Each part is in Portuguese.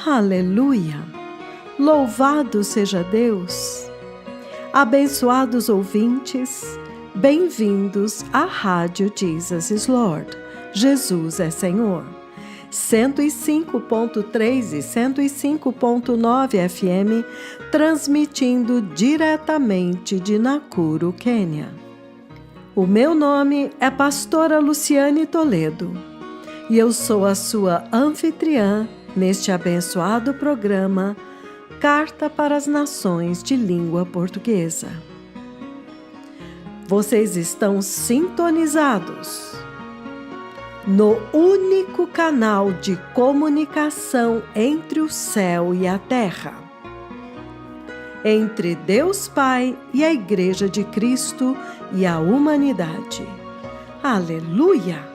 Aleluia! Louvado seja Deus! Abençoados ouvintes, bem-vindos à Rádio Jesus is Lord, Jesus é Senhor. 105.3 e 105.9 FM, transmitindo diretamente de Nakuru, Quênia. O meu nome é Pastora Luciane Toledo e eu sou a sua anfitriã neste abençoado programa Carta para as Nações de Língua Portuguesa. Vocês estão sintonizados no único canal de comunicação entre o céu e a terra, entre Deus Pai e a Igreja de Cristo e a humanidade. Aleluia!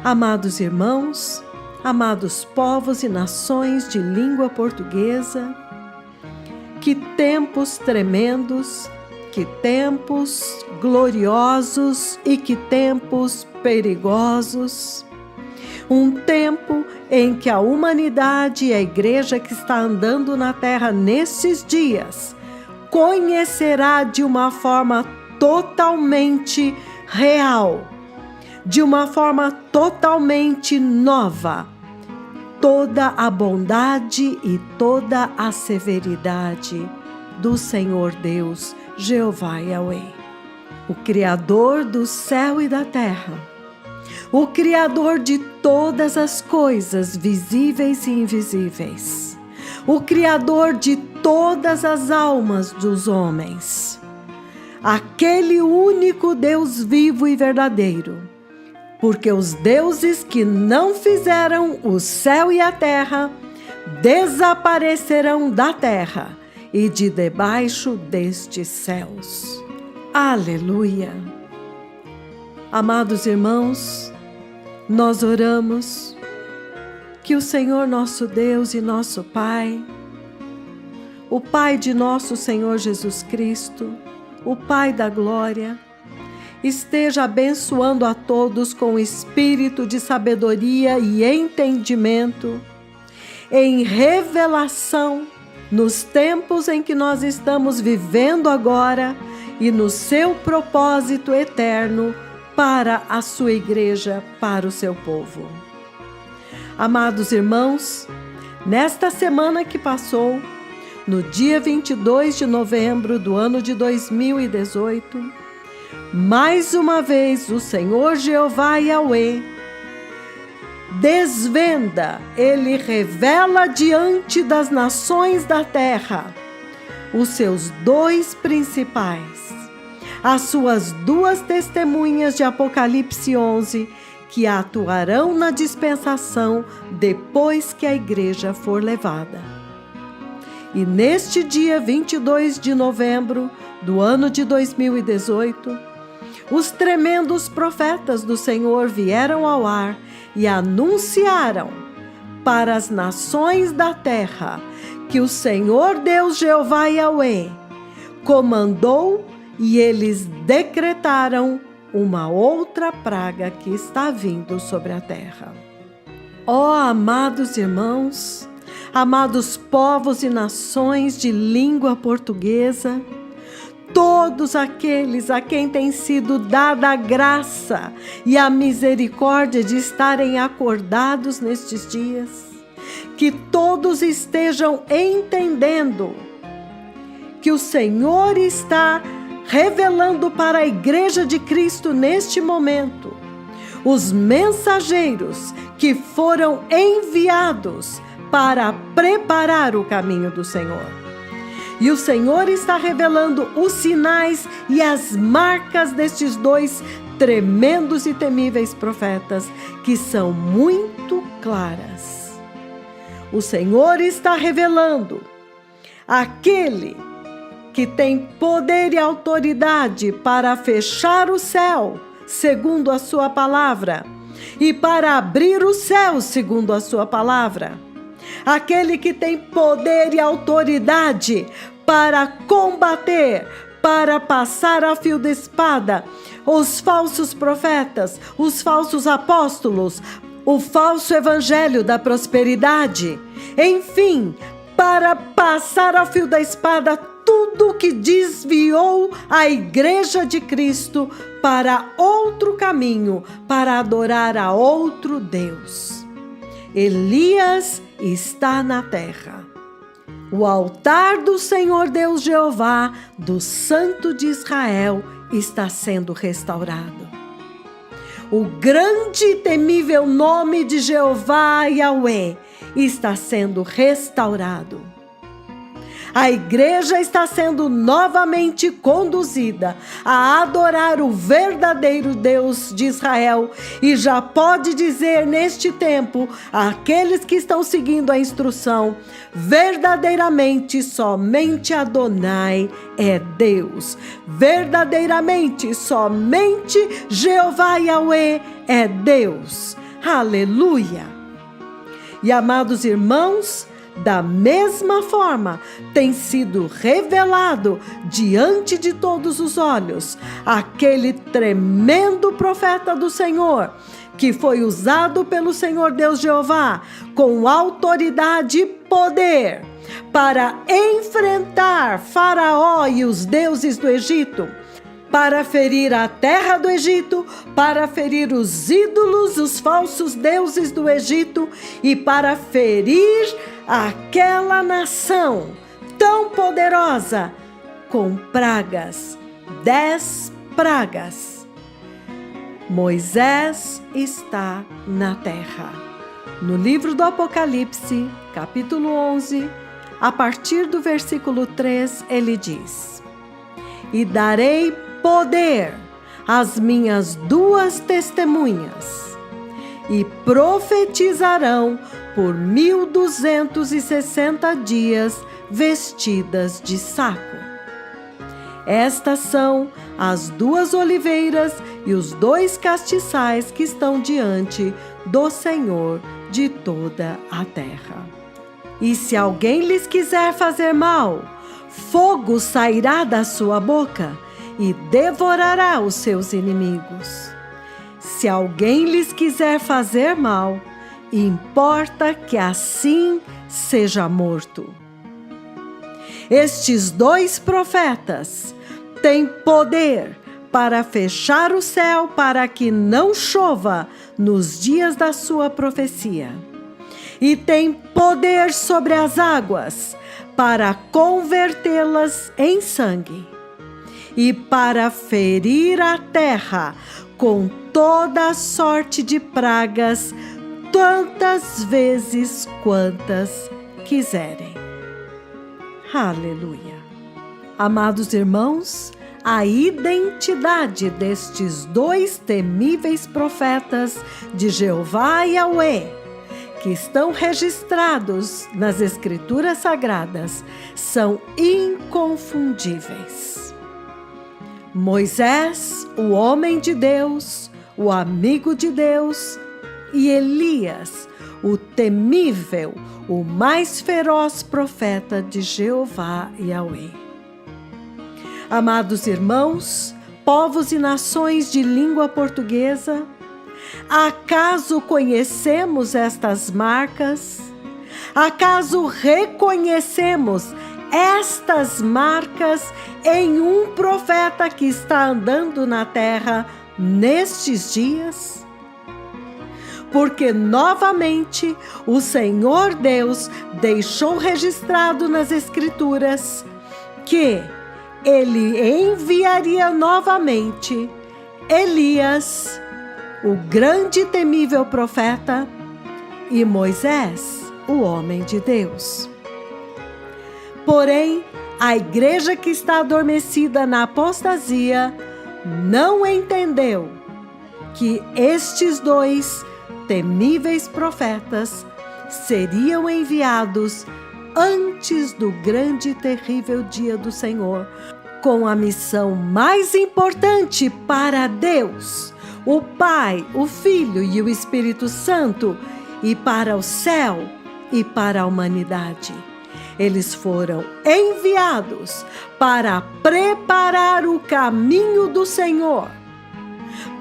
Amados irmãos, amados povos e nações de língua portuguesa, que tempos tremendos, que tempos gloriosos e que tempos perigosos. Um tempo em que a humanidade e a igreja que está andando na terra nesses dias conhecerá de uma forma totalmente real, de uma forma totalmente nova, toda a bondade e toda a severidade do Senhor Deus, Jeová Yahweh, o Criador do céu e da terra, o Criador de todas as coisas visíveis e invisíveis, o Criador de todas as almas dos homens, aquele único Deus vivo e verdadeiro, porque os deuses que não fizeram o céu e a terra desaparecerão da terra e de debaixo destes céus. Aleluia! Amados irmãos, nós oramos que o Senhor nosso Deus e nosso Pai, o Pai de nosso Senhor Jesus Cristo, o Pai da glória, esteja abençoando a todos com espírito de sabedoria e entendimento, em revelação nos tempos em que nós estamos vivendo agora e no seu propósito eterno para a sua igreja, para o seu povo. Amados irmãos, nesta semana que passou, no dia 22 de novembro do ano de 2018, mais uma vez o Senhor Jeová Yahweh desvenda, Ele revela diante das nações da terra os seus dois principais, as suas duas testemunhas de Apocalipse 11, que atuarão na dispensação depois que a igreja for levada. E neste dia 22 de novembro do ano de 2018, os tremendos profetas do Senhor vieram ao ar e anunciaram para as nações da terra que o Senhor Deus Jeová Yahweh comandou e eles decretaram uma outra praga que está vindo sobre a terra. Ó amados irmãos, amados povos e nações de língua portuguesa, todos aqueles a quem tem sido dada a graça e a misericórdia de estarem acordados nestes dias, que todos estejam entendendo que o Senhor está revelando para a Igreja de Cristo neste momento os mensageiros que foram enviados para preparar o caminho do Senhor. E o Senhor está revelando os sinais e as marcas destes dois tremendos e temíveis profetas, que são muito claras. O Senhor está revelando aquele que tem poder e autoridade para fechar o céu, segundo a sua palavra, e para abrir o céu, segundo a sua palavra. Aquele que tem poder e autoridade para combater, para passar a fio da espada os falsos profetas, os falsos apóstolos, o falso evangelho da prosperidade, enfim, para passar ao fio da espada tudo que desviou a Igreja de Cristo para outro caminho, para adorar a outro Deus. Elias está na terra. O altar do Senhor Deus Jeová, do Santo de Israel, está sendo restaurado. O grande e temível nome de Jeová Yahweh está sendo restaurado. A igreja está sendo novamente conduzida a adorar o verdadeiro Deus de Israel e já pode dizer neste tempo, àqueles que estão seguindo a instrução, verdadeiramente somente Adonai é Deus. Verdadeiramente somente Jeová Yahweh é Deus. Aleluia! E amados irmãos, da mesma forma, tem sido revelado diante de todos os olhos aquele tremendo profeta do Senhor, que foi usado pelo Senhor Deus Jeová com autoridade e poder para enfrentar Faraó e os deuses do Egito, para ferir a terra do Egito, para ferir os ídolos, os falsos deuses do Egito e para ferir aquela nação tão poderosa com pragas, 10 pragas. Moisés está na terra. No livro do Apocalipse, capítulo 11, a partir do versículo 3, ele diz: E darei poder às minhas 2 testemunhas, e profetizarão por 1260 dias vestidas de saco. Estas são as 2 oliveiras e os 2 castiçais que estão diante do Senhor de toda a terra. E se alguém lhes quiser fazer mal, fogo sairá da sua boca e devorará os seus inimigos. Se alguém lhes quiser fazer mal, importa que assim seja morto. Estes 2 profetas têm poder para fechar o céu para que não chova nos dias da sua profecia. E têm poder sobre as águas para convertê-las em sangue. E para ferir a terra com toda sorte de pragas, tantas vezes quantas quiserem. Aleluia! Amados irmãos, a identidade destes 2 temíveis profetas de Jeová Yahweh, que estão registrados nas Escrituras Sagradas, são inconfundíveis. Moisés, o homem de Deus, o amigo de Deus, e Elias, o temível, o mais feroz profeta de Jeová Yahweh. Amados irmãos, povos e nações de língua portuguesa, acaso conhecemos estas marcas? Acaso reconhecemos estas marcas em um profeta que está andando na terra nestes dias? Porque novamente o Senhor Deus deixou registrado nas Escrituras que Ele enviaria novamente Elias, o grande e temível profeta, e Moisés, o homem de Deus. Porém, a igreja que está adormecida na apostasia não entendeu que estes 2 temíveis profetas seriam enviados antes do grande e terrível dia do Senhor, com a missão mais importante para Deus, o Pai, o Filho e o Espírito Santo, e para o céu e para a humanidade. Eles foram enviados para preparar o caminho do Senhor,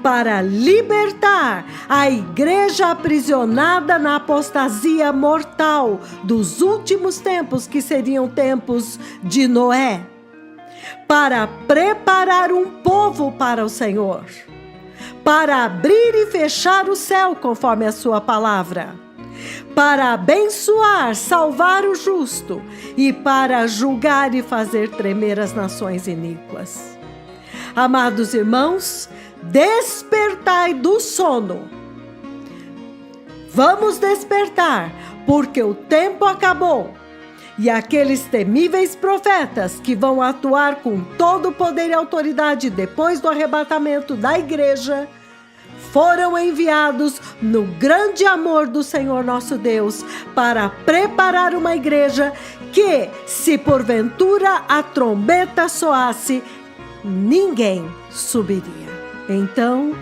para libertar a igreja aprisionada na apostasia mortal dos últimos tempos, que seriam tempos de Noé, para preparar um povo para o Senhor, para abrir e fechar o céu conforme a sua palavra, para abençoar, salvar o justo e para julgar e fazer tremer as nações iníquas. Amados irmãos, despertai do sono. Vamos despertar, porque o tempo acabou. E aqueles temíveis profetas que vão atuar com todo o poder e autoridade depois do arrebatamento da igreja foram enviados no grande amor do Senhor nosso Deus para preparar uma igreja que, se porventura a trombeta soasse, ninguém subiria. Então,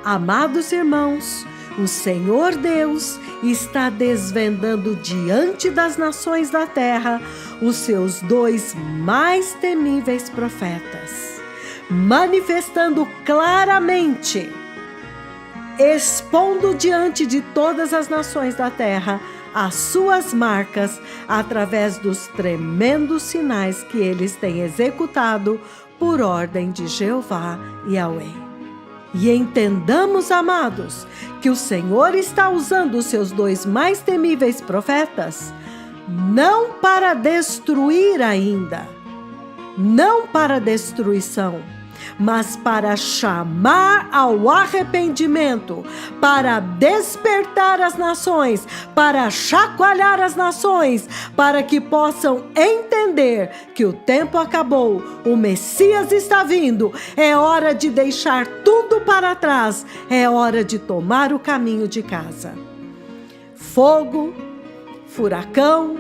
amados irmãos, o Senhor Deus está desvendando diante das nações da terra os seus 2 mais temíveis profetas, manifestando claramente, expondo diante de todas as nações da terra as suas marcas através dos tremendos sinais que eles têm executado por ordem de Jeová e Yahweh. E entendamos, amados, que o Senhor está usando os seus 2 mais temíveis profetas não para destruir ainda, não para destruição, mas para chamar ao arrependimento, para despertar as nações, para chacoalhar as nações, para que possam entender que o tempo acabou, o Messias está vindo, é hora de deixar tudo para trás, é hora de tomar o caminho de casa. Fogo, furacão,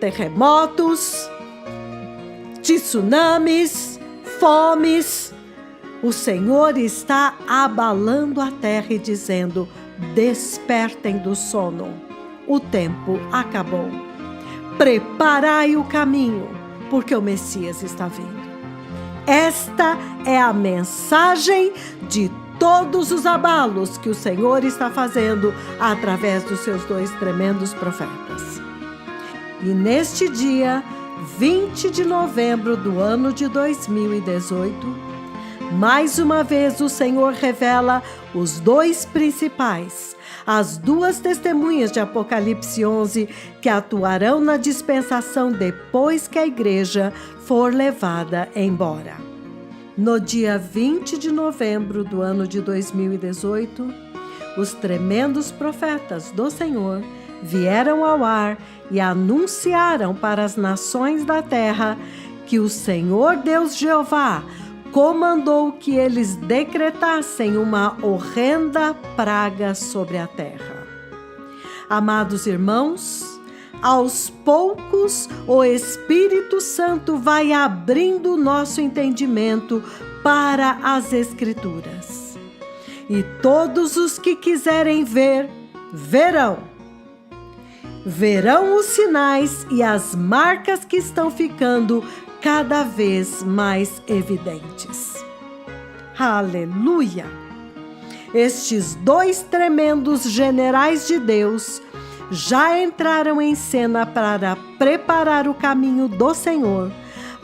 terremotos, tsunamis, fomes. O Senhor está abalando a terra e dizendo: despertem do sono, o tempo acabou. Preparai o caminho, porque o Messias está vindo. Esta é a mensagem de todos os abalos que o Senhor está fazendo através dos seus 2 tremendos profetas. E neste dia 20 de novembro do ano de 2018, mais uma vez o Senhor revela os 2 principais, as 2 testemunhas de Apocalipse 11 que atuarão na dispensação depois que a igreja for levada embora. No dia 20 de novembro do ano de 2018, os tremendos profetas do Senhor vieram ao ar e anunciaram para as nações da terra que o Senhor Deus Jeová comandou que eles decretassem uma horrenda praga sobre a terra. Amados irmãos, aos poucos o Espírito Santo vai abrindo nosso entendimento para as Escrituras. E todos os que quiserem ver, verão. Verão os sinais e as marcas que estão ficando cada vez mais evidentes. Aleluia! Estes 2 tremendos generais de Deus já entraram em cena para preparar o caminho do Senhor,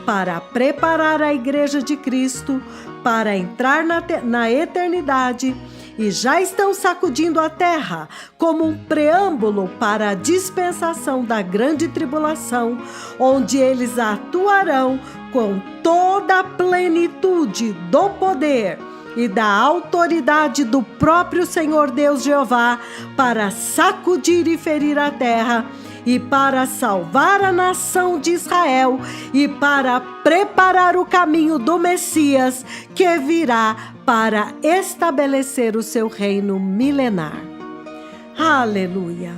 para preparar a igreja de Cristo, para entrar na eternidade, e já estão sacudindo a terra como um preâmbulo para a dispensação da grande tribulação, onde eles atuarão com toda a plenitude do poder e da autoridade do próprio Senhor Deus Jeová para sacudir e ferir a terra, e para salvar a nação de Israel, e para preparar o caminho do Messias, que virá para estabelecer o seu reino milenar. Aleluia!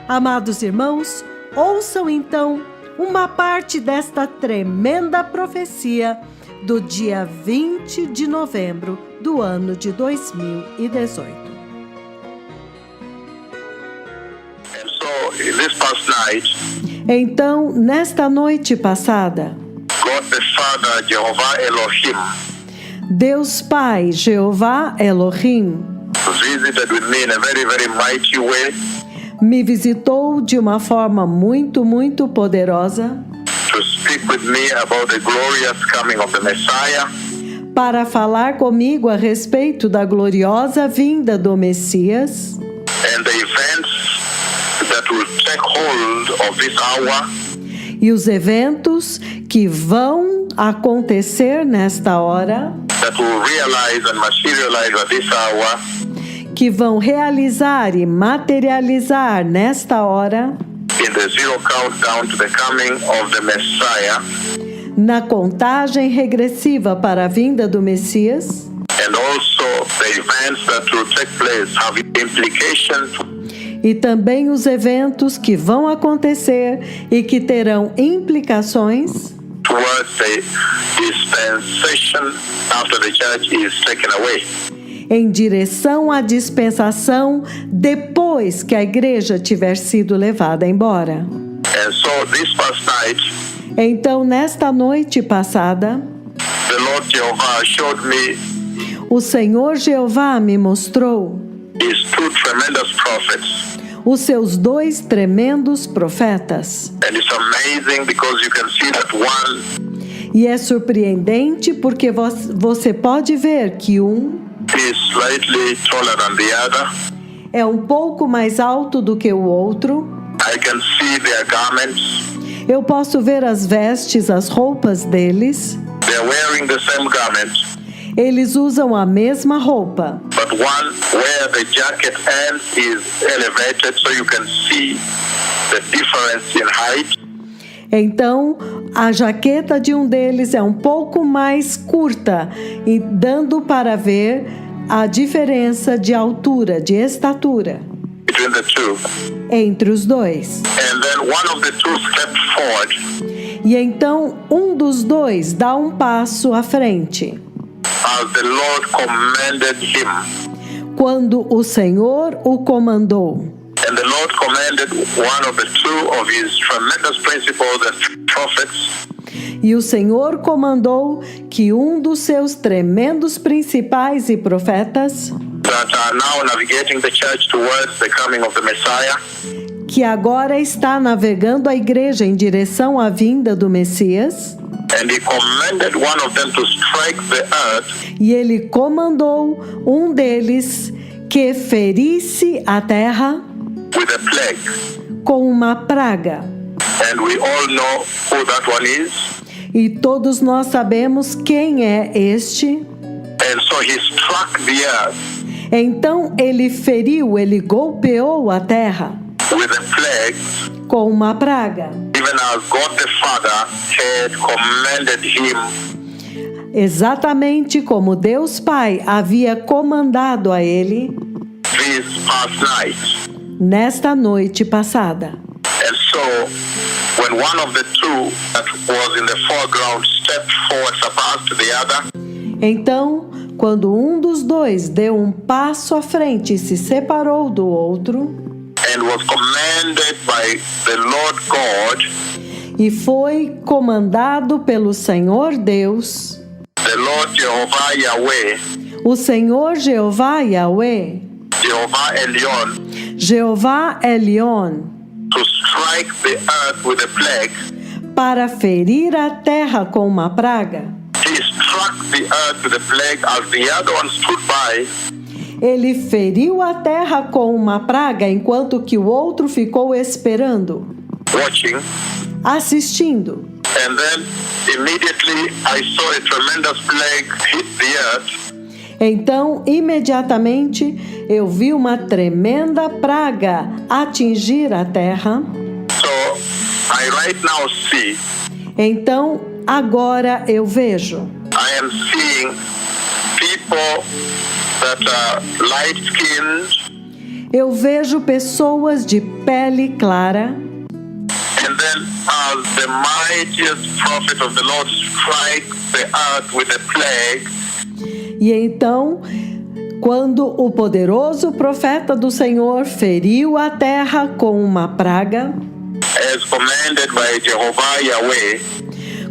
Amados irmãos, ouçam então uma parte desta tremenda profecia do dia 20 de novembro do ano de 2018. Então, nesta noite passada, God the Father, Jehovah Elohim, Deus Pai, Jeová Elohim, visited with me in a very, very mighty way me visitou de uma forma muito, muito poderosa to speak with me about the glorious coming of the Messiah para falar comigo a respeito da gloriosa vinda do Messias and the events that will take hold of this hour e os eventos que vão acontecer nesta hora, that will realize and materialize at this hour que vão realizar e materializar nesta hora, in the zero countdown to the coming of the Messiah, na contagem regressiva para a vinda do Messias, and also the events that will take place have implications e também os eventos que vão acontecer e que terão implicações towards the dispensation after the church is taken away. em direção à dispensação depois que a igreja tiver sido levada embora. And so this past night, Então, nesta noite passada, the Lord Jehovah showed me o Senhor Jeová me mostrou his two tremendous prophets. os seus 2 tremendos profetas. And it's amazing because you can see that one E é surpreendente porque você pode ver que um is slightly taller than the other. é um pouco mais alto do que o outro. I can see their garments. Eu posso ver as vestes, as roupas deles. They're wearing the same garment, Eles usam a mesma roupa, but one where the jacket end is elevated so you can see the difference in height. então a jaqueta de um deles é um pouco mais curta, e dando para ver a diferença de altura, de estatura Between the two. entre os 2. And then one of the two stepped forward E então um dos 2 dá um passo à frente, as the Lord commanded him. quando o Senhor o comandou. And the Lord commanded one of the two of his tremendous principles and prophets E o Senhor comandou que um dos seus tremendos principais e profetas, that are now navigating the church towards the coming of the Messiah, que agora está navegando a igreja em direção à vinda do Messias, and he commanded one of them to strike the earth e ele comandou um deles que ferisse a terra with a plague. com uma praga. And we all know who that one is. E todos nós sabemos quem é este. And so he struck the earth Então ele feriu, ele golpeou a terra with a plague, com uma praga, even as God the Father had commanded him exatamente como Deus Pai havia comandado a ele this past night. nesta noite passada. And so, when one of the two that was in the foreground stepped forward, surpassed the other, Então, quando um dos 2 deu um passo à frente e se separou do outro, and was commanded by the Lord God, e foi comandado pelo Senhor Deus, the Lord Jehovah Yahweh, o Senhor Jeová Yahweh, Jehovah Elyon, Jeová Elion, to strike the earth with a plague, para ferir a terra com uma praga. he struck the earth with a plague as the other one stood by, Ele feriu a terra com uma praga enquanto que o outro ficou esperando, watching. assistindo. And then immediately I saw a tremendous plague hit the earth. Então, imediatamente, eu vi uma tremenda praga atingir a terra. So I right now see, Então, agora eu vejo. I am seeing people that are light-skinned, Eu vejo pessoas de pele clara. and then as the mightiest prophet of the Lord strikes the earth with a plague, E então, quando o poderoso profeta do Senhor feriu a terra com uma praga, as commanded by Jehovah Yahweh,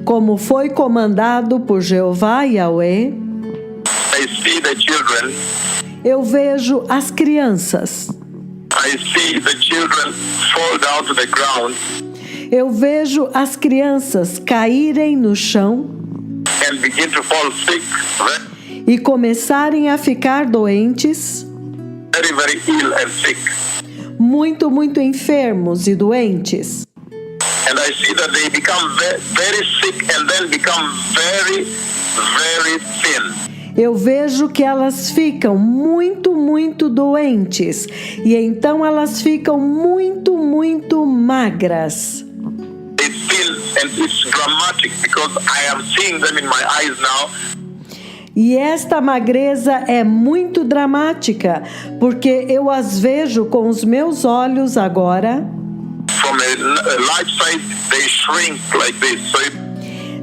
como foi comandado por Jeová Yahweh, I see the children. Eu vejo as crianças. I see the children fall down to the ground Eu vejo as crianças caírem no chão and begin to fall sick, e começarem a ficar doentes, very, very ill and sick. muito, muito enfermos e doentes. And I see that they become very sick and then become very, very thin. Eu vejo que elas ficam muito, muito doentes e então elas ficam muito, muito magras. It's thin and it's dramatic because I am seeing them in my eyes now. E esta magreza é muito dramática, porque eu as vejo com os meus olhos agora. From a large size, they shrink like this. So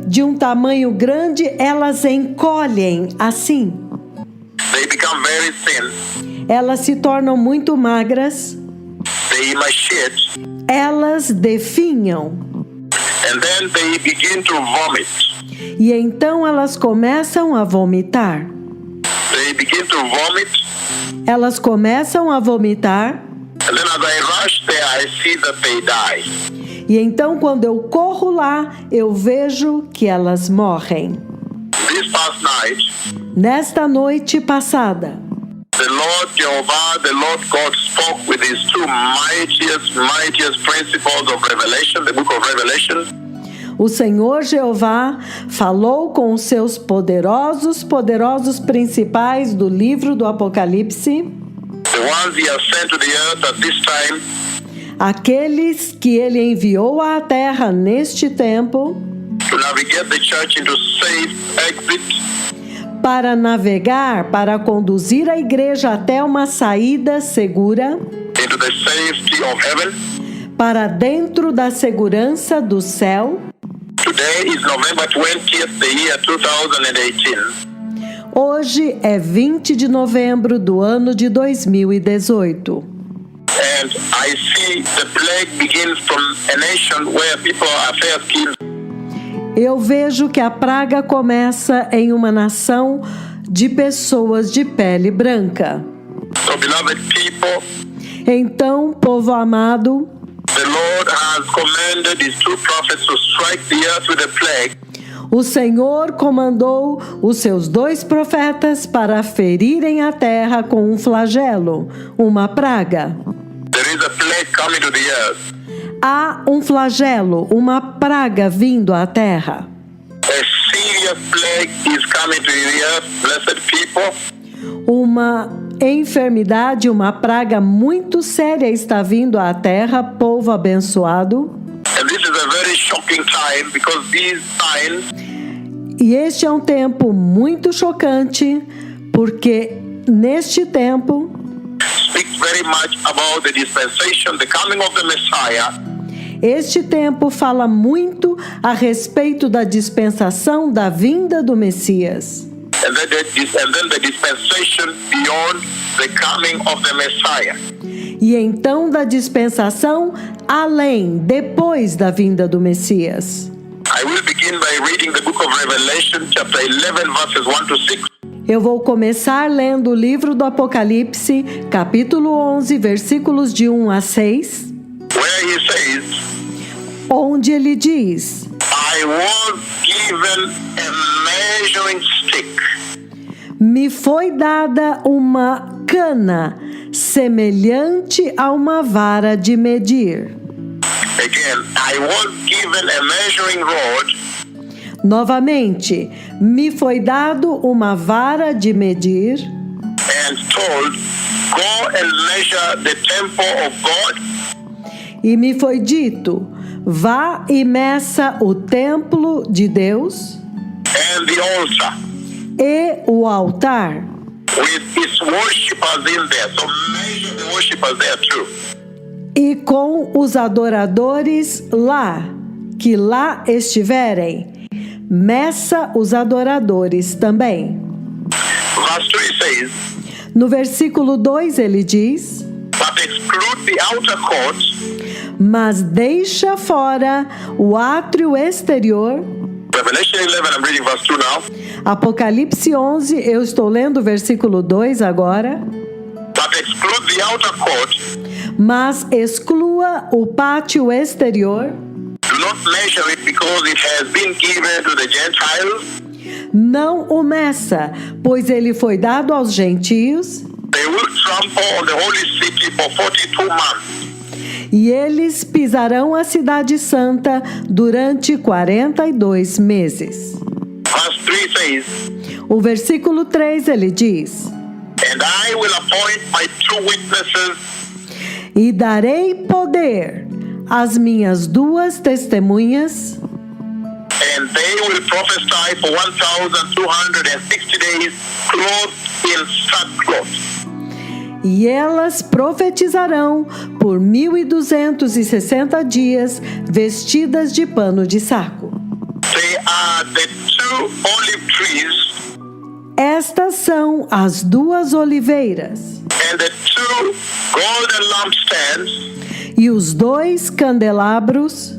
De um tamanho grande, elas encolhem assim. they become very thin. Elas se tornam muito magras, They emaciate. elas definham. And then they begin to vomit. E então elas começam a vomitar. They begin to vomit. Elas começam a vomitar. And then as I rush there, I see that they die. E então, quando eu corro lá, eu vejo que elas morrem. This past night, Nesta noite passada, the Lord Jehovah, the Lord God spoke with his two mightiest principles of Revelation, the book of Revelation. o Senhor Jeová falou com os seus poderosos principais do livro do Apocalipse, The ones he has sent to the earth at this time, aqueles que ele enviou à terra neste tempo, to navigate the church into safe exit, para navegar, para conduzir a igreja até uma saída segura, into the safety of heaven. para dentro da segurança do céu. Today is November 20th, the year 2018. Hoje é 20 de novembro do ano de 2018. And I see the plague begins from a nation where people are fair-skinned. Eu vejo que a praga começa em uma nação de pessoas de pele branca. So, beloved people, Então, povo amado, the Lord has commanded his two prophets to strike the earth with a plague. o Senhor comandou os seus 2 profetas para ferirem a terra com um flagelo, uma praga. There is a plague coming to the earth. Há um flagelo, uma praga vindo à terra. A serious plague is coming to the earth, blessed people. Uma enfermidade, uma praga muito séria está vindo à terra, povo abençoado. And this is a very shocking time because these signs E este é um tempo muito chocante, porque neste tempo speaks very much about the dispensation, the coming of the Messiah, este tempo fala muito a respeito da dispensação da vinda do Messias. and then the dispensation beyond the coming of the Messiah. E então da dispensação além, depois da vinda do Messias. I will begin by reading the book of Revelation, chapter 11, verses 1 to 6. Eu vou começar lendo o livro do Apocalipse, capítulo 11, versículos de 1 a 6, Where he says, onde ele diz: I was given a measuring stick, me foi dada uma cana semelhante a uma vara de medir. again, I was given a measuring rod, Novamente, me foi dado uma vara de medir and told, go and measure the temple of God e me foi dito: vá e meça o templo de Deus and the altar e o altar, with its worshippers in there. So measure the worshippers there too. e com os adoradores lá, que lá estiverem, meça os adoradores também. Verse 2 says, No versículo 2 ele diz: but exclude the outer court mas deixa fora o átrio exterior. Revelation 11, I'm reading verse 2 now. Apocalipse 11, eu estou lendo o versículo 2 agora. But exclude the outer court. Mas exclua o pátio exterior. Do not measure it because it has been given to the Gentiles. Não o meça, pois ele foi dado aos gentios. They will trample on the holy city for 42 months. E eles pisarão a cidade santa durante 42 meses. Verse 3 says, O versículo 3 ele diz: And I will appoint my two witnesses, E darei poder às minhas duas testemunhas, and they will prophesy for 1,260 days, clothed in sackcloth. e elas profetizarão por 1260 dias, vestidas de pano de saco. They are the two olive trees Estas são as duas oliveiras and the two golden lampstands. e os dois candelabros.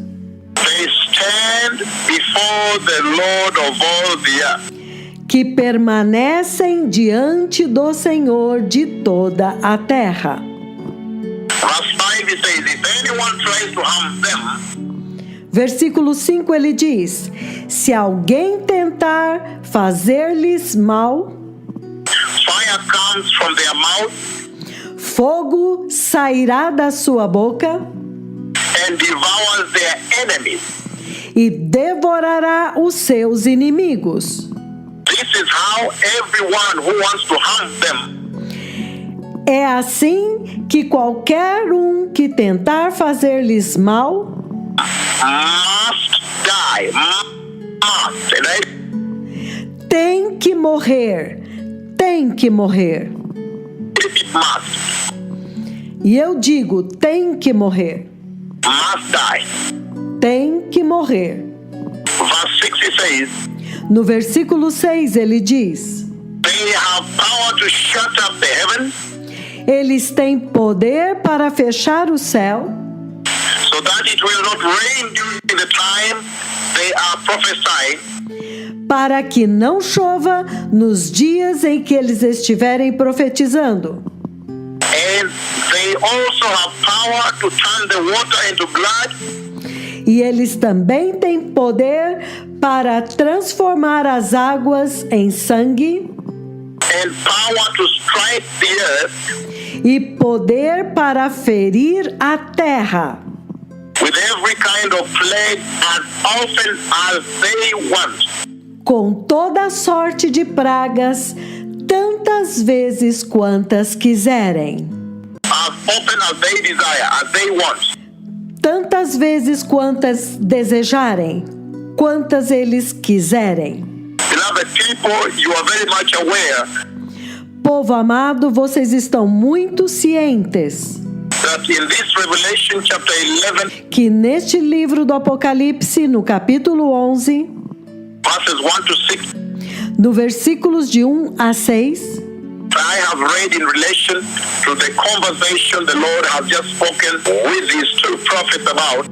They stand before the Lord of all the earth. Que permanecem diante do Senhor de toda a terra. Verse 5 it says, if anyone tries to harm them, Versículo 5 ele diz: Se alguém tentar fazer-lhes mal, fire comes from their mouth fogo sairá da sua boca and devours their enemies. e devorará os seus inimigos. This is how everyone who wants to harm them É assim que qualquer um que tentar fazer-lhes mal must die. Must. And I tem que morrer. Tem que morrer. repeat, must. E eu digo, tem que morrer. Must die. Tem que morrer. Verse 6 it says, No versículo 6 ele diz: they have power to shut up the heaven Eles têm poder para fechar o céu, so that it will not rain during the time they are prophesying, para que não chova nos dias em que eles estiverem profetizando. and they also have power to turn the water into blood E eles também têm poder para transformar as águas em sangue and power to strike the earth e poder para ferir a terra with every kind of plague as often as they want. com toda sorte de pragas, tantas vezes quantas quiserem. As often as they desire, as they want. Tantas vezes quantas desejarem, quantas eles quiserem. Beloved people, you are very much aware Povo amado, vocês estão muito cientes that in this Revelation chapter 11, que neste livro do Apocalipse, no capítulo 11, verses 1 to 6, no versículos de 1 a 6, I have read in relation to the conversation the Lord has just spoken with these two prophets about.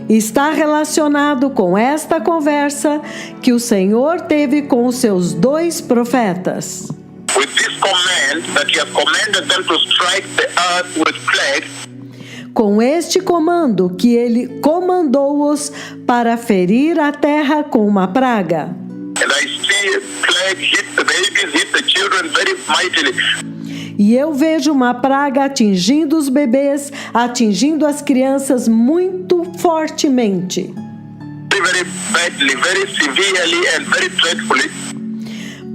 está relacionado com esta conversa que o Senhor teve com os seus dois profetas. With this command that he has commanded them to strike the earth with plague, Com este comando que ele comandou-os para ferir a terra com uma praga. and I see plague hit the babies, hit the children very mightily. E eu vejo uma praga atingindo os bebês, atingindo as crianças muito fortemente. Very badly, very severely and very dreadfully.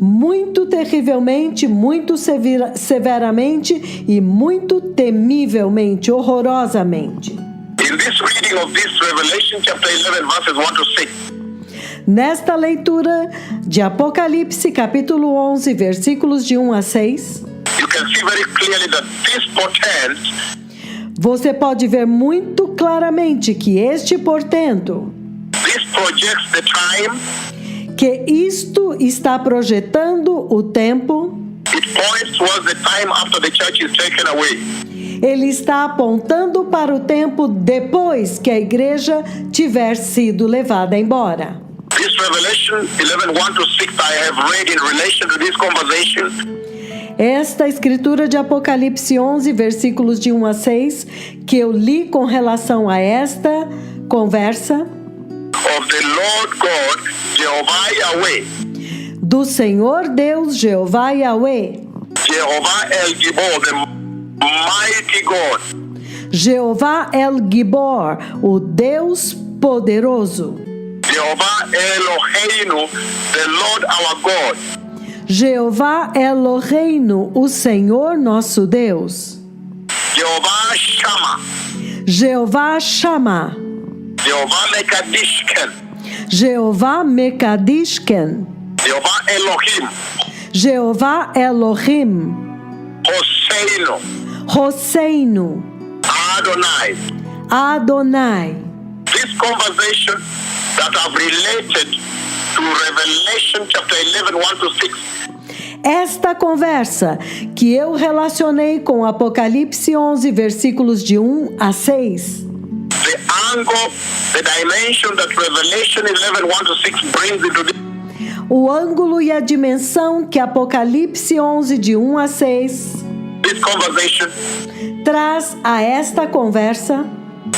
Muito terrivelmente, muito severamente e muito temivelmente, horrorosamente. In this reading of this Revelation chapter 11 verses 1 to 6, Nesta leitura de Apocalipse, capítulo 11, versículos de 1 a 6, you can see very clearly that this portends você pode ver muito claramente que este portento, this projects the time, que isto está projetando o tempo, it points towards the time after the church is taken away. ele está apontando para o tempo depois que a igreja tiver sido levada embora. This Revelation 11:1-6 I have read in relation to this conversation. Esta escritura de Apocalipse 11, versículos de 1 a 6, que eu li com relação a esta conversa Of the Lord God, Jehovah Yahweh, do Senhor Deus Jeová Yahweh, Jehovah El Gibor, the mighty God, Jeová El Gibor, o Deus poderoso, Jehovah Eloheinu, the Lord our God, Jeová Eloheinu, o Senhor nosso Deus, Jehovah Shammah, Jeová Shammah, Jehovah Mekadishken, Jeová Mekadishken, Jehovah Elohim, Jeová Elohim, Hoseinu, Hosseinu, Adonai. Adonai. This conversation that I've related to Revelation chapter 11, 1-6, Esta conversa que eu relacionei com Apocalipse 11, versículos de 1 a 6, the angle, the dimension that Revelation 11, 1-6 brings into this o ângulo e a dimensão que Apocalipse 11, de 1 a 6, conversation traz a esta conversa,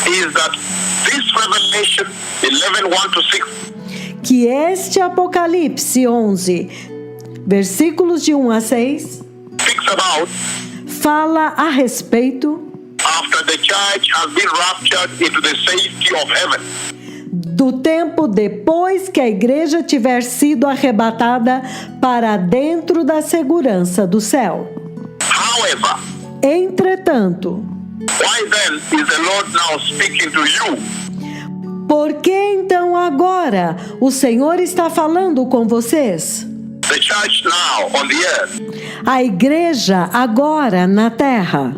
is that this Revelation 11, 1-6 que este Apocalipse 11, versículos de 1 a 6, speaks about fala a respeito after the church has been raptured into the safety of heaven. do tempo depois que a igreja tiver sido arrebatada para dentro da segurança do céu. However, Entretanto, why then is the Lord now speaking to you? por que então agora o Senhor está falando com vocês? The church now on the earth, A igreja agora na terra,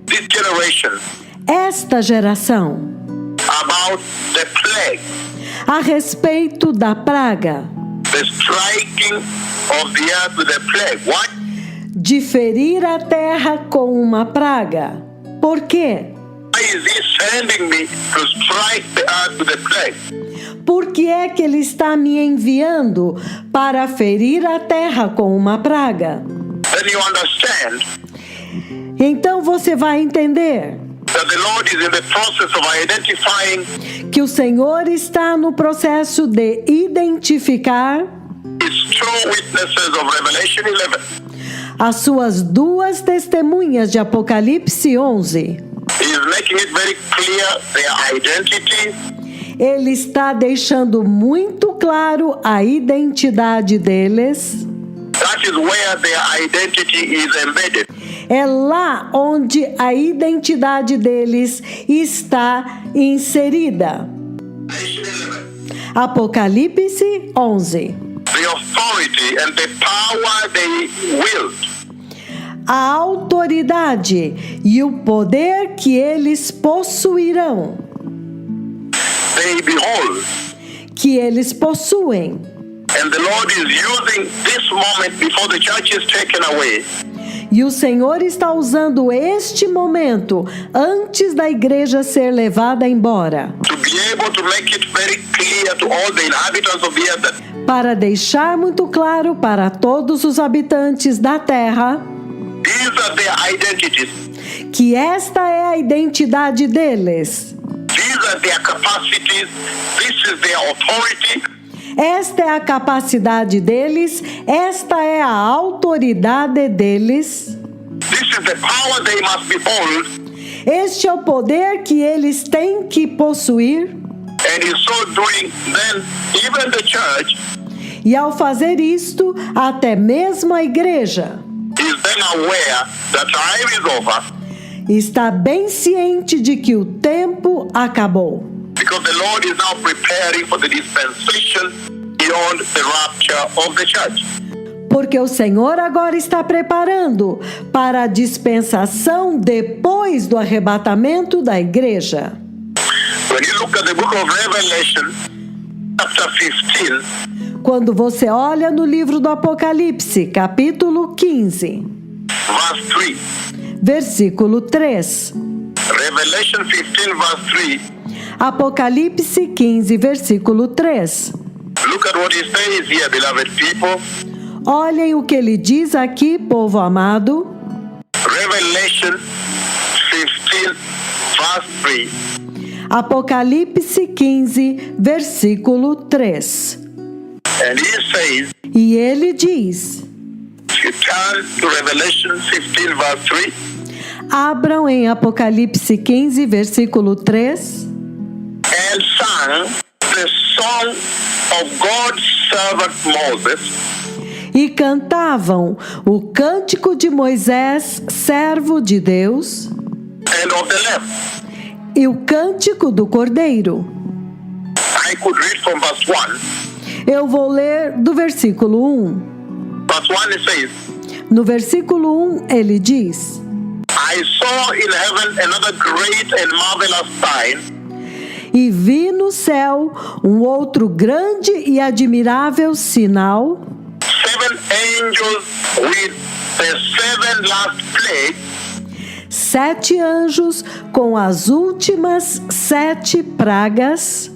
this generation, esta geração, about the plague, a respeito da praga, the striking of the earth with a plague. Why? de ferir a terra com uma praga. Por quê? Why is he sending me to strike the earth with a plague? Por que é que ele está me enviando para ferir a terra com uma praga? Then you understand Então você vai entender that the Lord is in the process of identifying que o Senhor está no processo de identificar his true witnesses of Revelation 11. as suas duas testemunhas de Apocalipse 11. He is making it very clear their identity, Ele está deixando muito claro a identidade deles. that is where their identity is embedded. É lá onde a identidade deles está inserida. Apocalipse 11. The authority and the power they wield, A autoridade e o poder que eles possuirão, they behold. que eles possuem. And the Lord is using this moment before the church is taken away E o Senhor está usando este momento antes da igreja ser levada embora, to be able to make it very clear to all the inhabitants of the earth that para deixar muito claro para todos os habitantes da terra these are their identities, que esta é a identidade deles. these are their capacities, this is their authority, Esta é a capacidade deles, esta é a autoridade deles, this is the power they must behold, este é o poder que eles têm que possuir. and in so doing, then even the church E ao fazer isto, até mesmo a igreja is then aware that time is over, está bem ciente de que o tempo acabou. because the Lord is now preparing for the dispensation beyond the rapture of the church. Porque o Senhor agora está preparando para a dispensação depois do arrebatamento da igreja. When you look at the book of Revelation, chapter 15, Quando você olha no livro do Apocalipse, capítulo 15, verse 3, versículo 3. Revelation 15, verse 3, Apocalipse 15, versículo 3. Look at what he says here, beloved people. Olhem o que ele diz aqui, povo amado. Revelation 15, verse 3. Apocalipse 15, versículo 3. And he says, E ele diz, if you turn to Revelation 15, verse 3, abram em Apocalipse 15, versículo 3. and sang the song of God's servant Moses, E cantavam o cântico de Moisés, servo de Deus, and of the Lamb. e o cântico do Cordeiro. I could read from verse 1. Eu vou ler do versículo 1. Verse 1 it says, No versículo 1 ele diz: I saw in heaven another great and marvelous sign, E vi no céu um outro grande e admirável sinal, 7 angels with the 7 last plagues, 7 anjos com as últimas 7 pragas.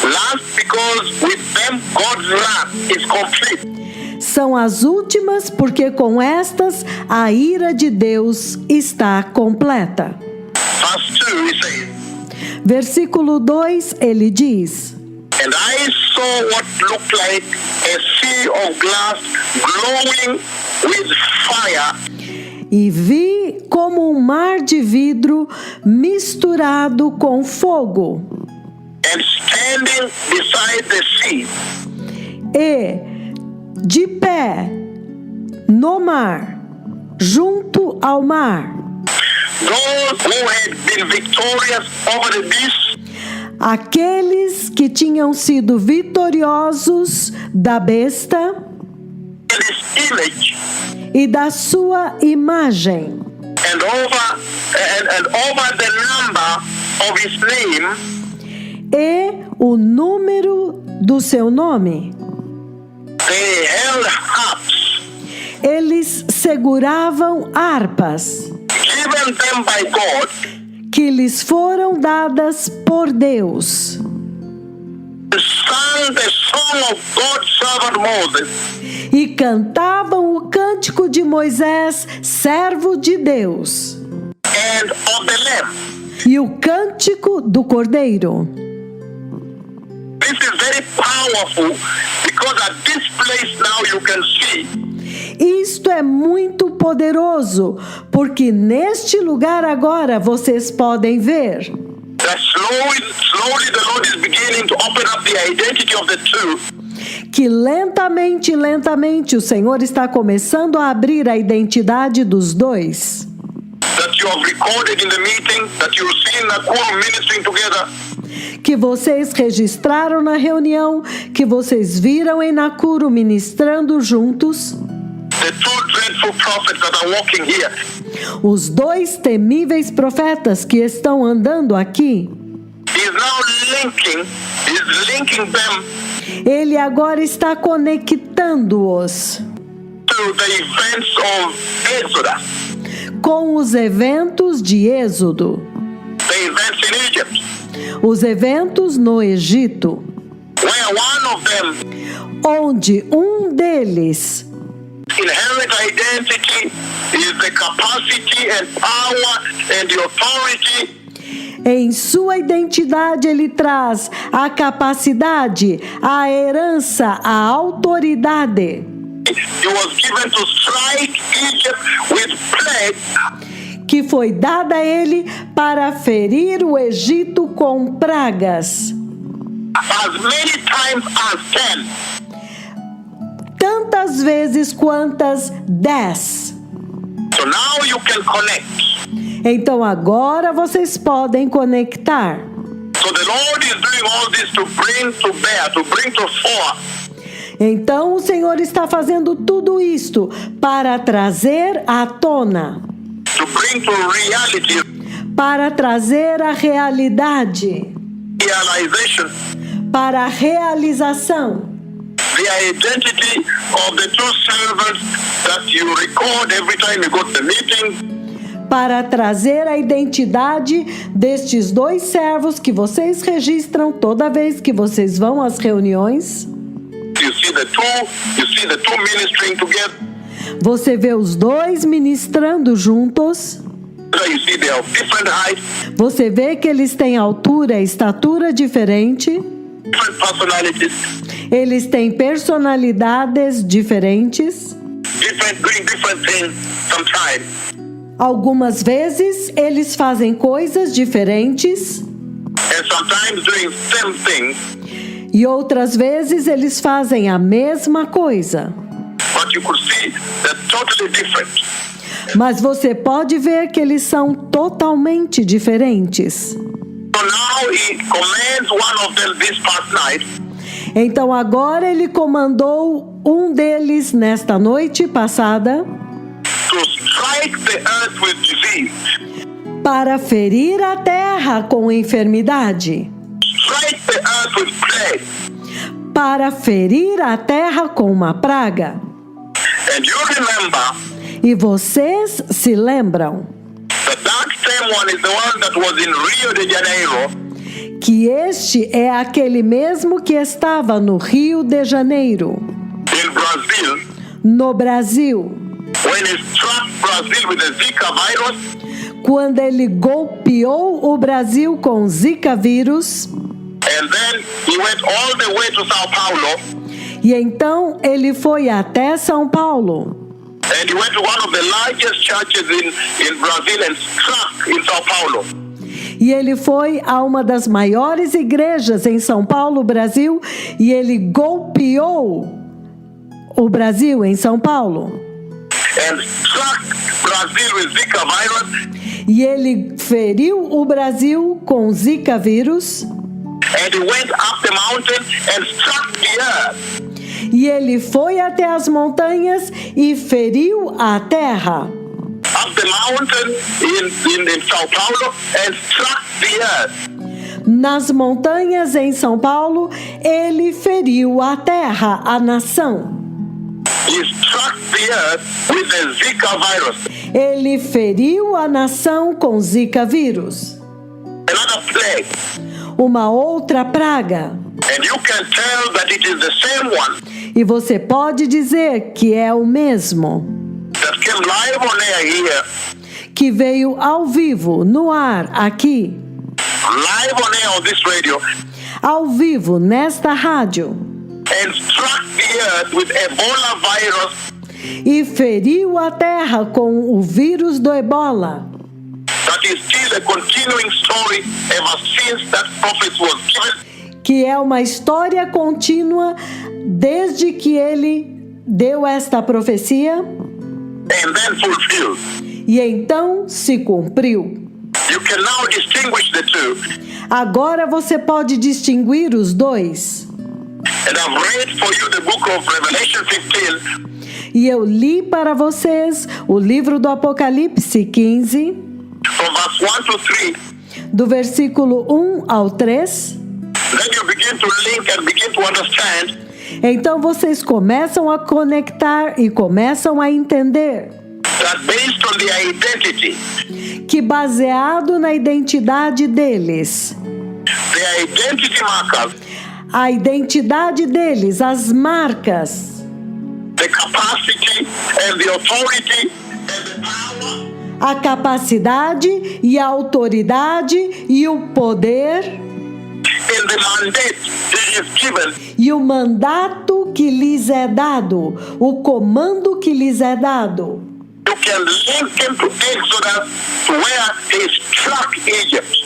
last because with them God's wrath is complete. São as últimas porque com estas a ira de Deus está completa. Verse 2 it says, Versículo 2 ele diz: and I saw what looked like a sea of glass glowing with fire, E vi como um mar de vidro misturado com fogo, and standing beside the sea, e de pé no mar, junto ao mar, those who had been victorious over the beast aqueles que tinham sido vitoriosos da besta and his image, e da sua imagem, and over the number of his name, e o número do seu nome. they held harps Eles seguravam harpas given them by God, que lhes foram dadas por Deus, and sang the song of God's servant Moses, e cantavam o cântico de Moisés, servo de Deus, and of the Lamb. e o cântico do Cordeiro. This is very powerful because at this place now you can see Isto é muito poderoso, porque neste lugar agora vocês podem ver that slowly the Lord is beginning to open up the identity of the two. que lentamente o Senhor está começando a abrir a identidade dos dois, That you have recorded in the meeting, that you've seen Nakuru ministering together, que vocês registraram na reunião, que vocês viram em Nakuru ministrando juntos, the two dreadful prophets that are walking here. os dois temíveis profetas que estão andando aqui. He's now linking them Ele agora está conectando-os to the events of Exodus, com os eventos de Êxodo, the events in Egypt, os eventos no Egito, where one of them onde um deles, inherent identity is the capacity and power and the authority em sua identidade ele traz a capacidade, a herança, a autoridade he was given to strike Egypt with plague, que foi dada a ele para ferir o Egito com pragas, as many times as 10. tantas vezes quantas 10. So now you can connect. Então agora vocês podem conectar. So the Lord is doing all this to bring to bear, to bring to fore Então o Senhor está fazendo tudo isto para trazer à tona, to bring to reality, para trazer a realidade, realization, para a realização, the identity of the two servants that you record every time you go to the meeting, para trazer a identidade destes 2 servos que vocês registram toda vez que vocês vão às reuniões. You see the two ministering together. Você vê os 2 ministrando juntos. You see they have different heights, Você vê que eles têm altura e estatura diferente. different personalities, Eles têm personalidades diferentes. doing different things sometimes. Algumas vezes eles fazem coisas diferentes And sometimes doing same things, e outras vezes eles fazem a mesma coisa. but you could see they're totally different. Mas você pode ver que eles são totalmente diferentes. So now he commands one of them this past night Então agora ele comandou um deles nesta noite passada to strike the earth with disease, para ferir a terra com enfermidade, strike the earth with plague. para ferir a terra com uma praga. And you remember E vocês se lembram that same one is the one that was in Rio de Janeiro que este é aquele mesmo que estava no Rio de Janeiro, in Brazil no Brasil, when he struck Brazil with the Zika virus, quando ele golpeou o Brasil com Zika vírus. and then he went all the way to Sao Paulo, E então ele foi até São Paulo. and he went to one of the largest churches in Brazil and struck in Sao Paulo. E ele foi a uma das maiores igrejas em São Paulo, Brasil, e ele golpeou o Brasil em São Paulo. And struck Brazil with Zika virus, E ele feriu o Brasil com Zika vírus. and he went up the mountain and struck the earth. E ele foi até as montanhas e feriu a terra. Up the mountain in Sao Paulo and struck the earth. Nas montanhas em São Paulo, ele feriu a terra, a nação. He struck the earth with the Zika virus. Ele feriu a nação com Zika vírus. Another plague. Uma outra praga. And you can tell that it is the same one E você pode dizer que é o mesmo that came live on air here, que veio ao vivo, no ar, aqui, live on air on this radio, ao vivo, nesta rádio, and struck the earth with Ebola virus e feriu a terra com o vírus do Ebola, that is still a continuing story ever since that prophecy was given. que é uma história contínua desde que ele deu esta profecia And then fulfilled. e então se cumpriu. You can now distinguish the two. Agora você pode distinguir os 2. And I've read for you the book of Revelation 15, E eu li para vocês o livro do Apocalipse 15, from verse 1 to 3. do versículo 1 ao 3. Then you begin to link and begin to understand Então vocês começam a conectar e começam a entender that based on their identity, que, baseado na identidade deles, their identity markers, a identidade deles, as marcas, the capacity and the authority and the power a capacidade e a autoridade e o poder and the mandate that is given e o mandato que lhes é dado, o comando que lhes é dado. you can link him to Exodus, to where he struck Egypt.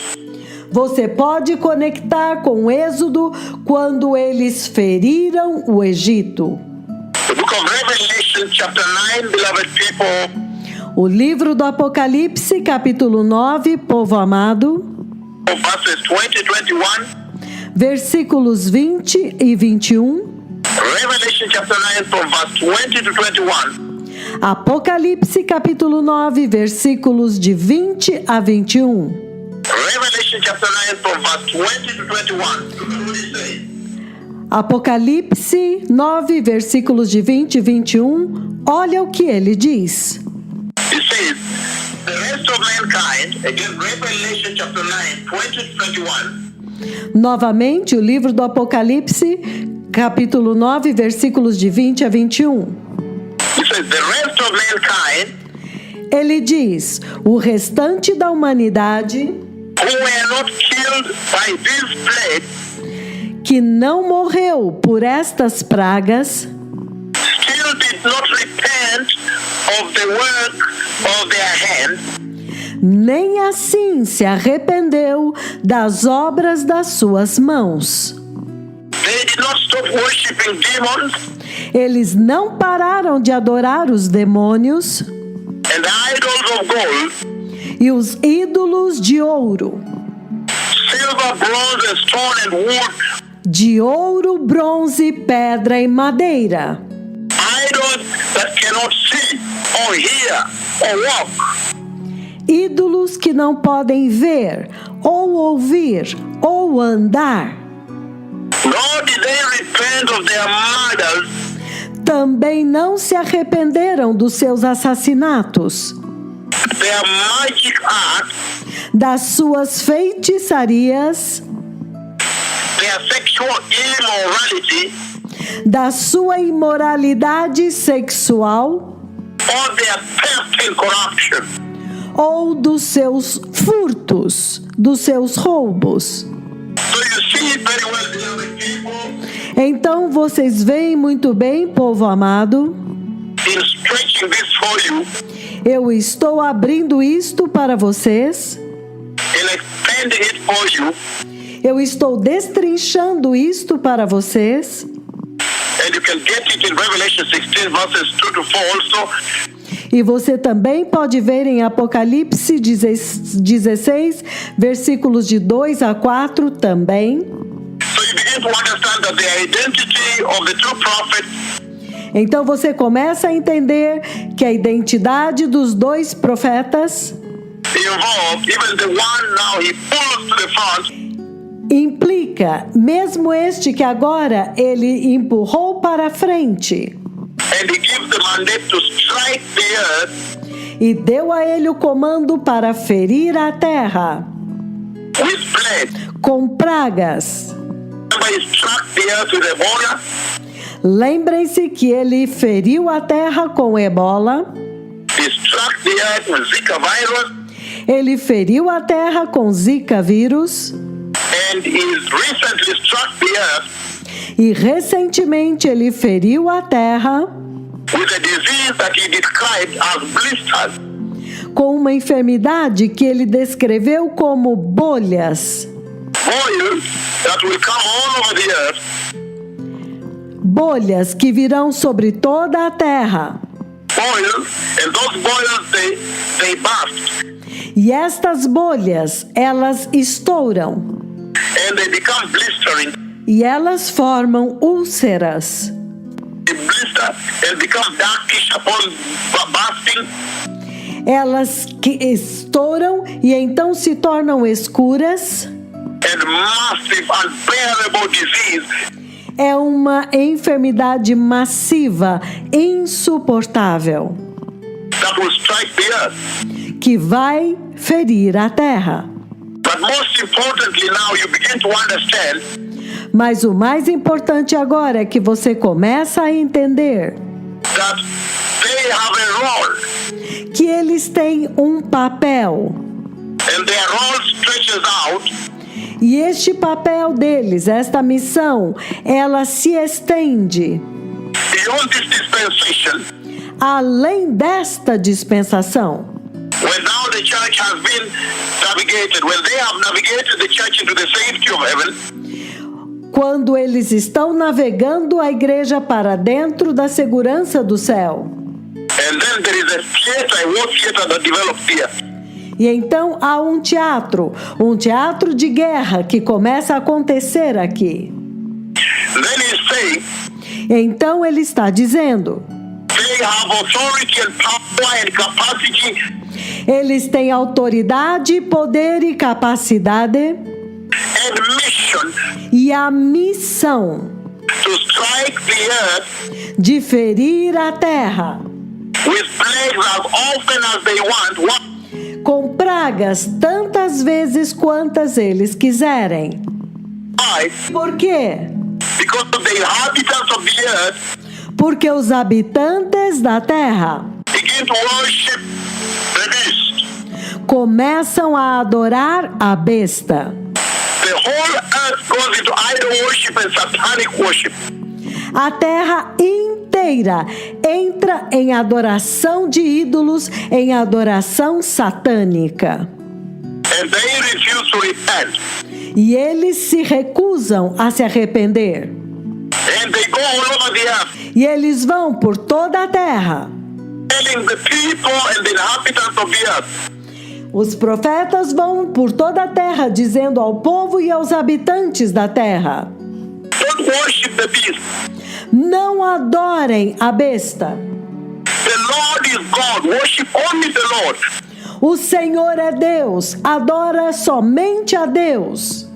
Você pode conectar com Êxodo quando eles feriram o Egito. The book of Revelation chapter 9, beloved people, O livro do Apocalipse, capítulo 9, povo amado, verses 20 to 21. versículos 20 e 21. Revelation chapter 9 from verse 20 to 21. Apocalipse, capítulo 9, versículos de 20 a 21. Revelation chapter 9 from verse 20 to 21. Look at what it says. Apocalipse 9, versículos de 20 e 21. Olha o que ele diz. It says, the rest of mankind, again, Revelation chapter 9, 20-21. Novamente, o livro do Apocalipse, capítulo 9, versículos de 20 a 21. It says, the rest of mankind, Ele diz: o restante da humanidade who were not killed by this plague, que não morreu por estas pragas, still did not repent of the work of their hands, nem assim se arrependeu das obras das suas mãos. they did not stop worshiping demons Eles não pararam de adorar os demônios and idols of gold, e os ídolos de ouro, silver, bronze, and stone and wood, de ouro, bronze, pedra e madeira, idols that cannot see or hear or walk. ídolos que não podem ver, ou ouvir, ou andar. Nor did they repent of their murders, Também não se arrependeram dos seus assassinatos, their magic arts, das suas feitiçarias, their sexual immorality, da sua imoralidade sexual or their theft and corruption. ou dos seus furtos, dos seus roubos. So you see very well, beloved people, Então vocês veem muito bem, povo amado, in stretching this for you, eu estou abrindo isto para vocês, in expanding it for you, eu estou destrinchando isto para vocês, and you can get it in Revelation 16 verses 2-4 also. e você também pode ver em Apocalipse 16, versículos de 2 a 4 também. So you begin to understand that the identity of the true prophet Então você começa a entender que a identidade dos dois profetas involved, even the one now he pulls to the front, implica, mesmo este que agora ele empurrou para frente and he gives the mandate to strike the earth e deu a ele o comando para ferir a terra with plague. com pragas. Remember, he struck the earth with Ebola, Lembrem-se que ele feriu a terra com ebola, he struck the earth with Zika virus, ele feriu a terra com Zika vírus and he's recently struck the earth e recentemente ele feriu a terra with a disease that he described as blisters. com uma enfermidade que ele descreveu como bolhas. Boils that will come all over the earth, Bolhas que virão sobre toda a terra. boils, and those boils they burst, E estas bolhas, elas estouram. and they become blistering. E elas formam úlceras. They blister and become darkish upon bursting, Elas que estouram e então se tornam escuras. and massive, unbearable disease É uma enfermidade massiva, insuportável, that will strike the earth. que vai ferir a terra. But most importantly, now you begin to understand Mas o mais importante agora é que você começa a entender that they have a role, que eles têm um papel. and their role stretches out E este papel deles, esta missão, ela se estende beyond this dispensation. além desta dispensação. When now the church has been navigated, when they have navigated the church into the safety of heaven, Quando eles estão navegando a igreja para dentro da segurança do céu. and then there is a theater, a war theater that develops here. E então há um teatro de guerra que começa a acontecer aqui. Then he's saying Então ele está dizendo, they have authority and power and capacity eles têm autoridade, poder e capacidade and mission e a missão to strike the earth de ferir a terra with plagues as often as they want. com pragas tantas vezes quantas eles quiserem. Why? Por quê? Because of the inhabitants of the earth Porque os habitantes da terra begin to worship the beast. começam a adorar a besta. The whole earth goes into idol worship and satanic worship. A terra inteira entra em adoração de ídolos, em adoração satânica. And they refuse to repent. E eles se recusam a se arrepender. And they go all over the earth, E eles vão por toda a terra. telling the people and the inhabitants of the earth, Os profetas vão por toda a terra, dizendo ao povo e aos habitantes da terra: don't worship the beast. não adorem a besta. The Lord is God. Worship only the Lord. O Senhor é Deus, adora somente a Deus.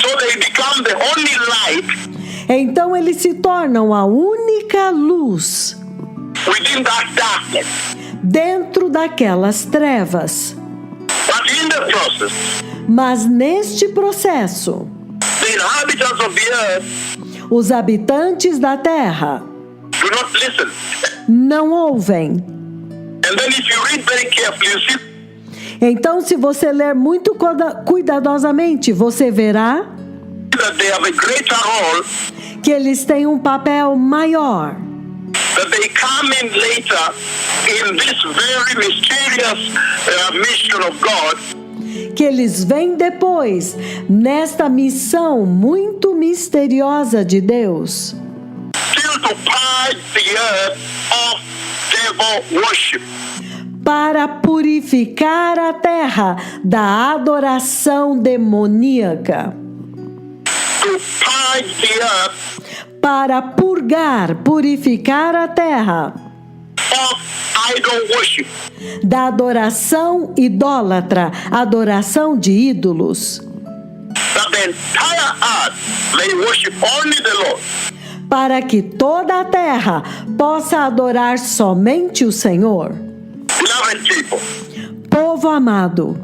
So they become the only light Então eles se tornam a única luz within that darkness. dentro daquelas trevas. But in the process, Mas neste processo, the inhabitants of the earth os habitantes da terra do not listen. não ouvem. And then if you read very carefully, you see Então, se você ler muito cuidadosamente, você verá that they have a greater role, que eles têm um papel maior. that they come in later in this very mysterious mission of God, Que eles vêm depois nesta missão muito misteriosa de Deus, still to purge the earth of devil worship. para purificar a terra da adoração demoníaca, To purge the earth para purificar a terra of idol worship. da adoração idólatra, adoração de ídolos, That the entire earth may worship only the Lord. para que toda a terra possa adorar somente o Senhor. Beloved people. Povo amado,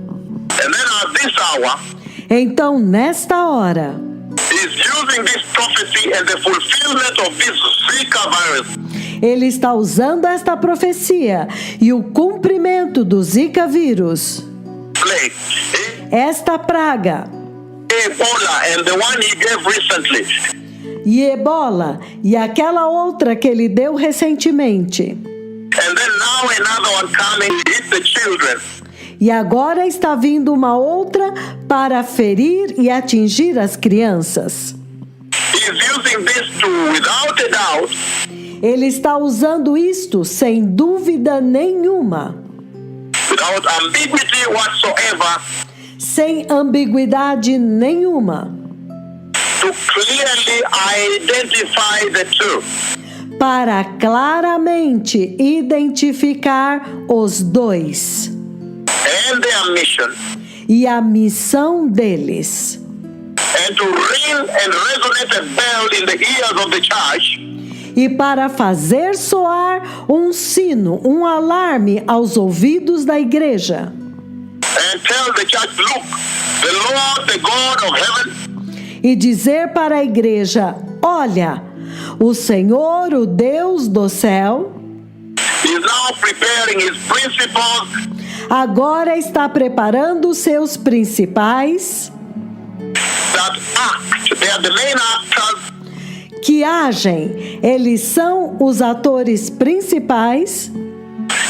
And then at this hour, então nesta hora, is using this prophecy and the fulfillment of this Zika virus ele está usando esta profecia e o cumprimento do Zika vírus, plague, esta praga, Ebola, and the one he gave recently, e Ebola, e aquela outra que ele deu recentemente. and then now another one coming to hit the children. E agora está vindo uma outra para ferir e atingir as crianças. He's using this to, without a doubt, Ele está usando isto sem dúvida nenhuma, without ambiguity whatsoever, sem ambiguidade nenhuma, to clearly identify the two. para claramente identificar os dois And their mission, e a missão deles, and to ring and resonate a bell in the ears of the church, e para fazer soar um sino, um alarme aos ouvidos da igreja, and tell the church, look, the Lord, the God of heaven, e dizer para a igreja: olha, o Senhor, o Deus do céu, is now preparing his principles agora está preparando os seus principais that act. They are the main actors que agem. Eles são os atores principais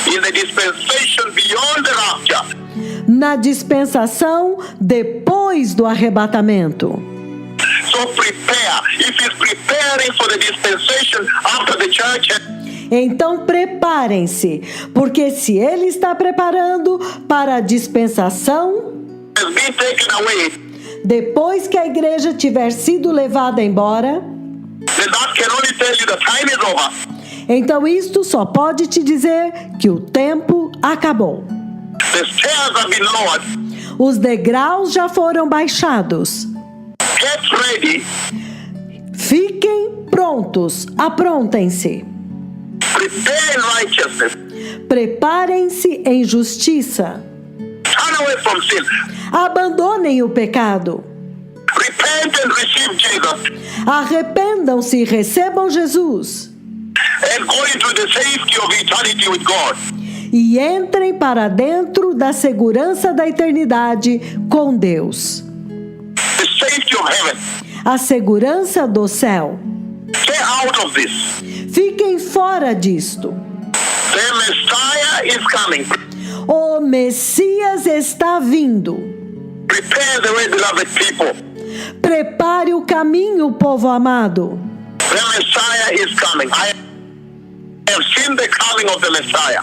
in the dispensation beyond the rapture. na dispensação depois do arrebatamento. So prepare. If he's preparing for the dispensation after the church Então preparem-se, porque se ele está preparando para a dispensação, has been taken away, depois que a igreja tiver sido levada embora, then that can only tell you the time is over. então isto só pode te dizer que o tempo acabou. The stairs have been lowered. Os degraus já foram baixados. Get ready. Fiquem prontos, aprontem-se. Prepare in righteousness. Preparem-se em justiça. Turn away from sin. Abandonem o pecado. Repent and receive Jesus. Arrependam-se e recebam Jesus. And go into the safety of eternity with God. E entrem para dentro da segurança da eternidade com Deus. The safety of heaven. A segurança do céu. Stay out of this. Fiquem fora disto. The Messiah is coming. O Messias está vindo. Prepare the way, beloved people. Prepare o caminho, povo amado. The Messiah is coming. I have seen the coming of the Messiah.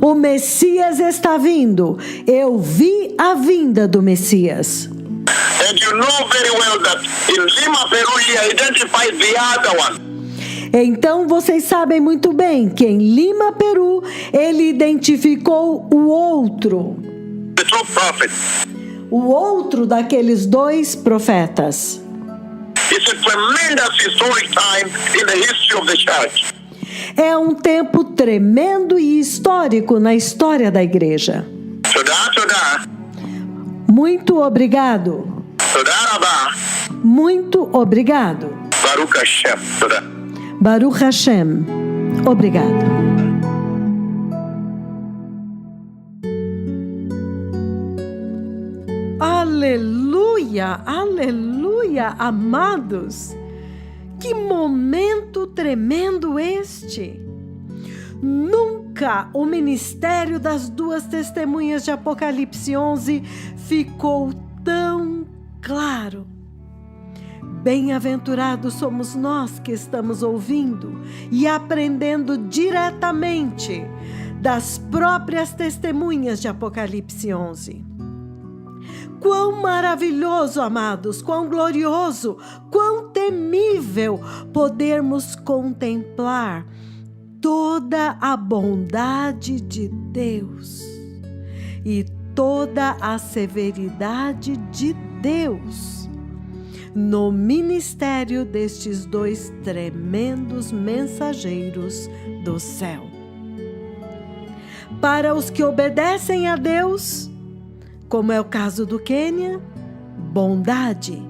O Messias está vindo. Eu vi a vinda do Messias. And you know very well that in Lima, Peru, he identified the other one. Então vocês sabem muito bem que em Lima, Peru, ele identificou o outro. The true prophet. O outro daqueles dois profetas. It's a tremendous historic time in the history of the church. É um tempo tremendo e histórico na história da igreja. Toda. Muito obrigado. Toda Rabba. Muito obrigado. Baruch Hashem. Toda. Baruch Hashem. Obrigado. Aleluia, aleluia, amados. Que momento tremendo este! Nunca o ministério das duas testemunhas de Apocalipse 11 ficou tão claro. Bem-aventurados somos nós que estamos ouvindo e aprendendo diretamente das próprias testemunhas de Apocalipse 11. Quão maravilhoso, amados, quão glorioso, quão temível podermos contemplar toda a bondade de Deus e toda a severidade de Deus no ministério destes dois tremendos mensageiros do céu. Para os que obedecem a Deus, como é o caso do Quênia, bondade.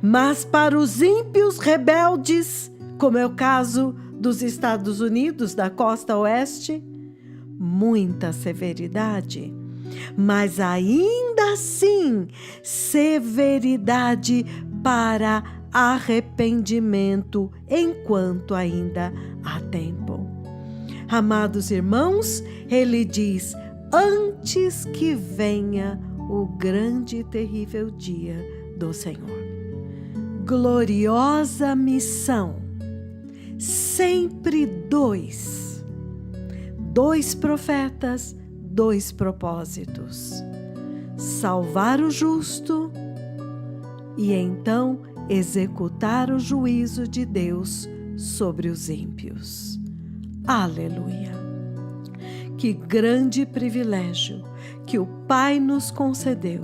Mas para os ímpios rebeldes, como é o caso dos Estados Unidos, da costa oeste, muita severidade. Mas ainda assim, severidade para arrependimento, enquanto ainda há tempo. Amados irmãos, ele diz: antes que venha o grande e terrível dia do Senhor. Gloriosa missão. Sempre dois profetas, dois propósitos: salvar o justo e então executar o juízo de Deus sobre os ímpios. Aleluia! Que grande privilégio que o Pai nos concedeu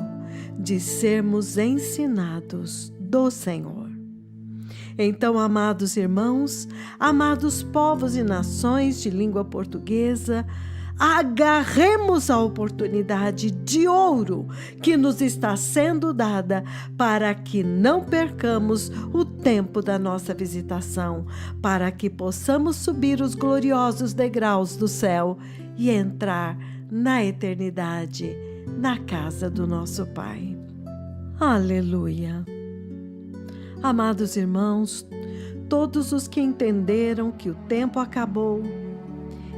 de sermos ensinados do Senhor. Então, amados irmãos, amados povos e nações de língua portuguesa, agarremos a oportunidade de ouro que nos está sendo dada para que não percamos o tempo da nossa visitação, para que possamos subir os gloriosos degraus do céu e entrar na eternidade, na casa do nosso Pai. Aleluia! Amados irmãos, todos os que entenderam que o tempo acabou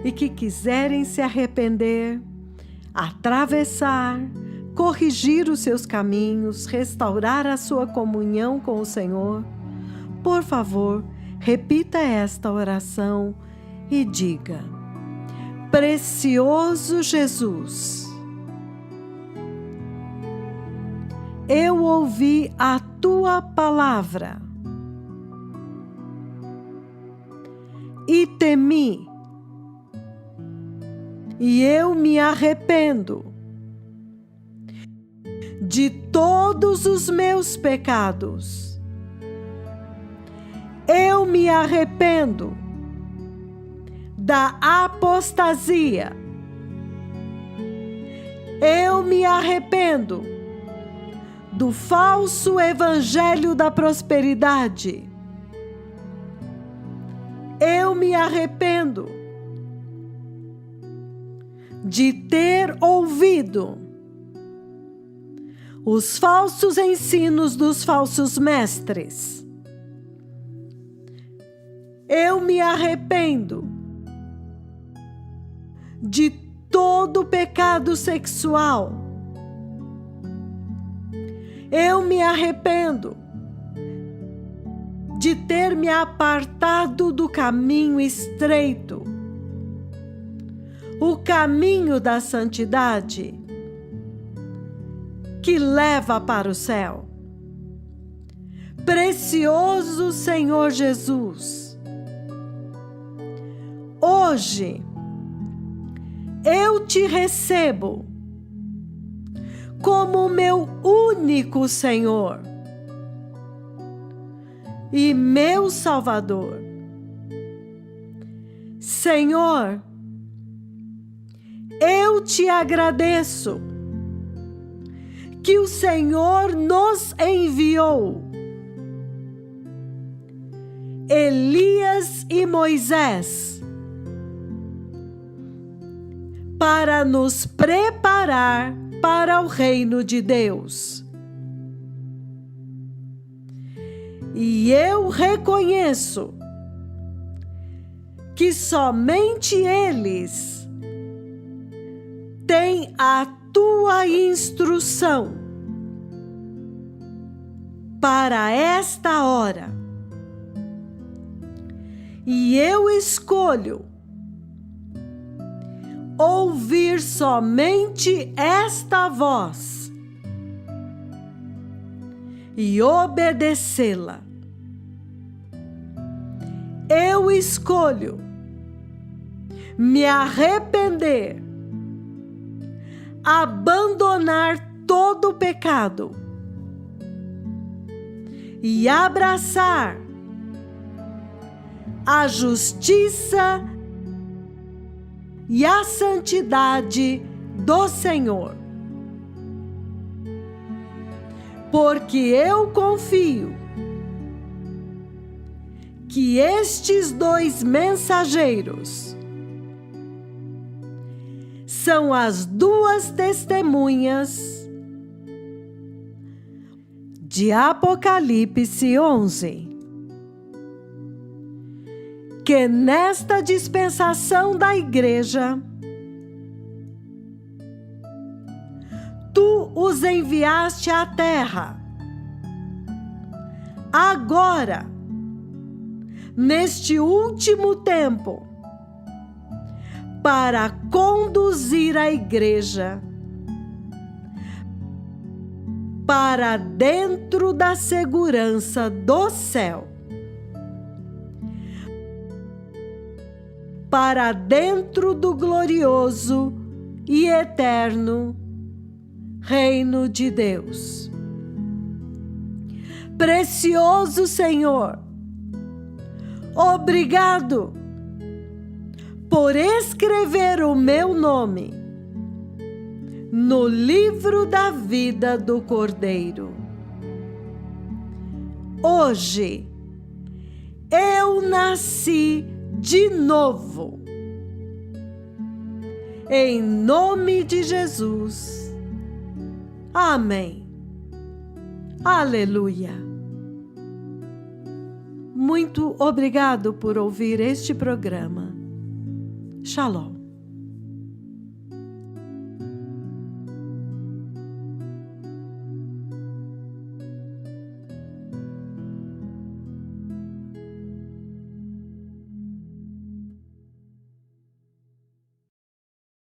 e que quiserem se arrepender, atravessar, corrigir os seus caminhos, restaurar a sua comunhão com o Senhor, por favor, repita esta oração e diga: Precioso Jesus, eu ouvi a Tua palavra e temi, e eu me arrependo de todos os meus pecados. Eu me arrependo da apostasia Eu me arrependo do falso evangelho da prosperidade. Eu me arrependo de ter ouvido os falsos ensinos dos falsos mestres. Eu me arrependo de todo pecado sexual. Eu me arrependo de ter me apartado do caminho estreito, o caminho da santidade que leva para o céu. Precioso Senhor Jesus, hoje eu te recebo como meu único Senhor e meu Salvador. Senhor, eu te agradeço que o Senhor nos enviou Elias e Moisés para nos preparar para o reino de Deus. E eu reconheço que somente eles têm a tua instrução para esta hora. E eu escolho ouvir somente esta voz e obedecê-la. Eu escolho me arrepender, abandonar todo o pecado e abraçar a justiça e a santidade do Senhor. Porque eu confio que estes dois mensageiros são as duas testemunhas de Apocalipse 11. Que nesta dispensação da igreja, tu os enviaste à terra. Agora, neste último tempo, para conduzir a igreja para dentro da segurança do céu, para dentro do glorioso e eterno reino de Deus. Precioso Senhor, obrigado por escrever o meu nome no livro da vida do Cordeiro. Hoje eu nasci de novo. Em nome de Jesus. Amém. Aleluia. Muito obrigado por ouvir este programa. Shalom.